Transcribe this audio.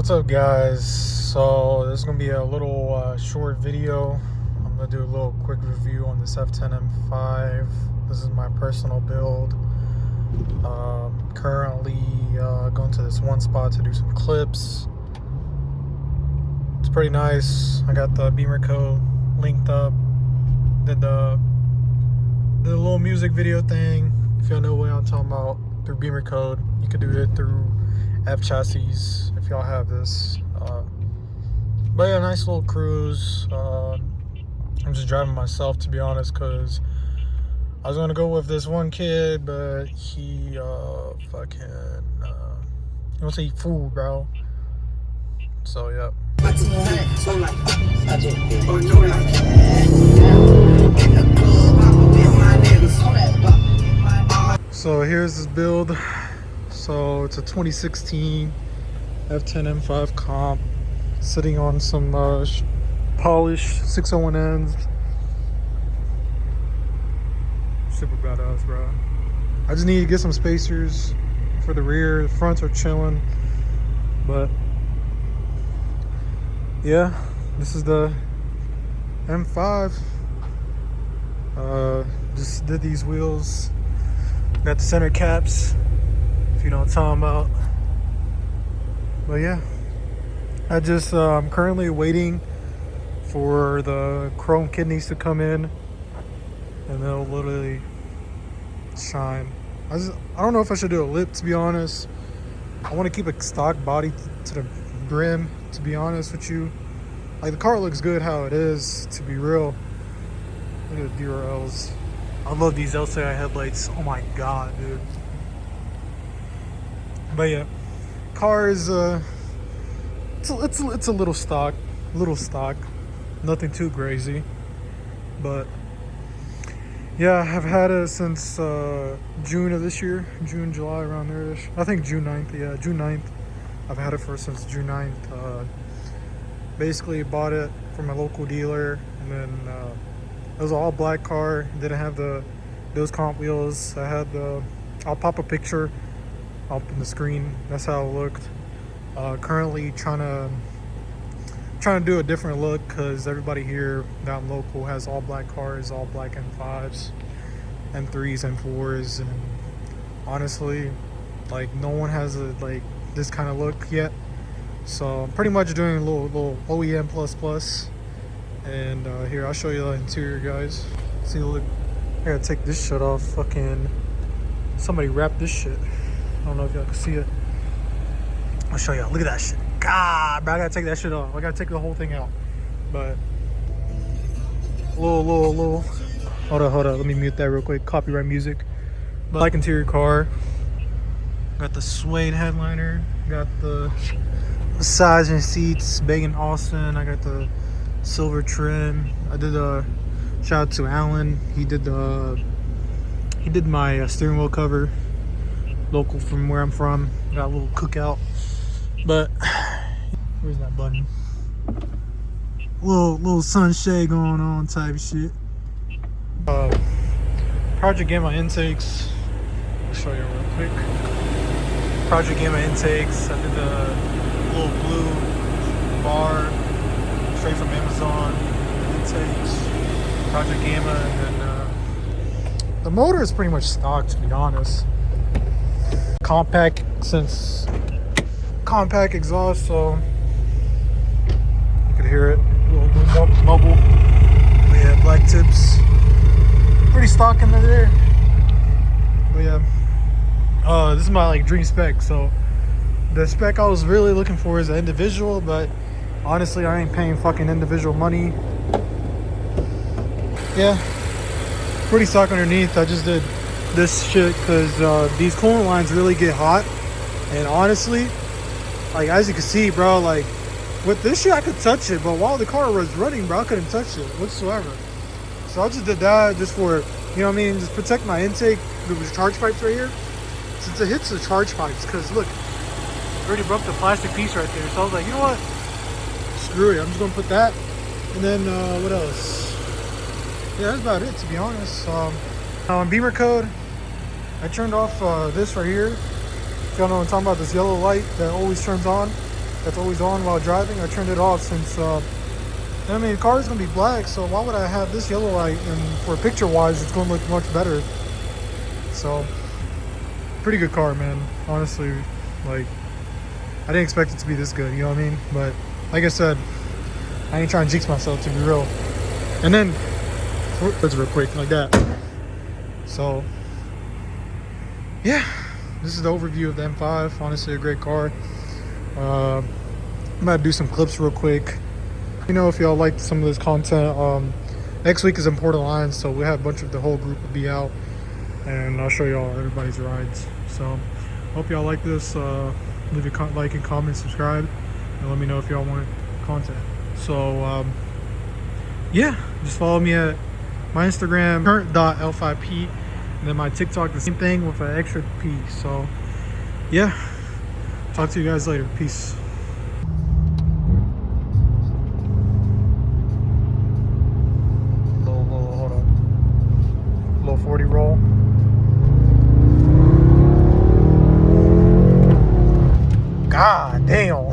What's up, guys? So this is gonna be a little short video. I'm gonna do a little quick review on this F10 M5. This is my personal build. Currently going to this one spot to do some clips. It's pretty nice. I got the Beamer code linked up. Did the little music video thing. If y'all know what I'm talking about, through Beamer code, you could do it through F chassis if y'all have this. But yeah, nice little cruise. I'm just driving myself, to be honest, because I was gonna go with this one kid, but he wants to eat food, bro. So yeah. So here's this build. So it's a 2016 F10 M5 comp, sitting on some polished 601Ns. Super badass, bro. I just need to get some spacers for the rear. The fronts are chilling, but yeah, this is the M5. Just did these wheels. Got the center caps, if you know what I'm talking about. But yeah, I'm currently waiting for the chrome kidneys to come in, and they'll literally shine. I don't know if I should do a lip, to be honest. I want to keep a stock body to the brim, to be honest with you. Like, the car looks good how it is, to be real. Look at the DRLs. I love these LCI headlights. Oh my god, dude. But yeah, car is it's a little stock, nothing too crazy. But yeah, I've had it since June of this year, June, July, around there-ish. I think June 9th. Yeah, June 9th. I've had it since June 9th. Basically bought it from a local dealer, and then it was an all black car. Didn't have those comp wheels. I'll pop a picture up in the screen. That's how it looked. Currently trying to do a different look, because everybody here down local has all black cars, all black M5s, M3s, M4s, and honestly, like, no one has this kind of look yet. So I'm pretty much doing a little OEM plus. And here, I'll show you the interior, guys. See, look, I gotta take this shit off. Fucking somebody wrapped this shit. I don't know if y'all can see it. I'll show y'all. Look at that shit. God, bro, I gotta take that shit off. I gotta take the whole thing out. But little. Hold on. Let me mute that real quick. Copyright music. But like interior car. Got the suede headliner. Got the massaging seats. Bang & Olufsen. I got the silver trim. I did a shout out to Alan. He did my steering wheel cover, local from where I'm from. Got a little cookout. But where's that button? Little sunshade going on type shit. Project Gamma intakes. I'll show you real quick. Project Gamma intakes. I did the little blue bar straight from Amazon intakes, Project Gamma, and then the motor is pretty much stock, to be honest. Compact exhaust, so you could hear it. A little mobile. But yeah, black tips. Pretty stock in there. But yeah, this is my dream spec. So the spec I was really looking for is an individual, but honestly, I ain't paying fucking individual money. Yeah, pretty stock underneath. I just did this shit because these coolant lines really get hot. And honestly, like, as you can see, bro, like, with this shit, I could touch it. But while the car was running, bro, I couldn't touch it whatsoever. So I just did that just for, you know what I mean, just protect my intake. There was charge pipes right here. Since it hits the charge pipes, because look, I already broke the plastic piece right there. So I was like, you know what? Screw it, I'm just gonna put that. And then what else? Yeah, that's about it, to be honest. On Beamer code, I turned off this right here. If y'all know what I'm talking about, this yellow light that always turns on. that's always on while driving. I turned it off since, I mean, the car is going to be black, so why would I have this yellow light? And for picture-wise, it's going to look much better. So, pretty good car, man. Honestly, like, I didn't expect it to be this good, you know what I mean? But, like I said, I ain't trying to jinx myself, to be real. And then, let's real quick, like that. So, yeah, this is the overview of the M5. Honestly, a great car. I'm about to do some clips real quick. You know, if y'all like some of this content, next week is in Port of Lions, so we have a bunch of the whole group will be out, and I'll show y'all everybody's rides. So, hope y'all like this. Leave a like and comment, subscribe, and let me know if y'all want content. So, yeah, just follow me at my Instagram, current.l5p, and then my TikTok, the same thing with an extra P. So, yeah, talk to you guys later. Peace. Hold on. Little 40 roll. God damn.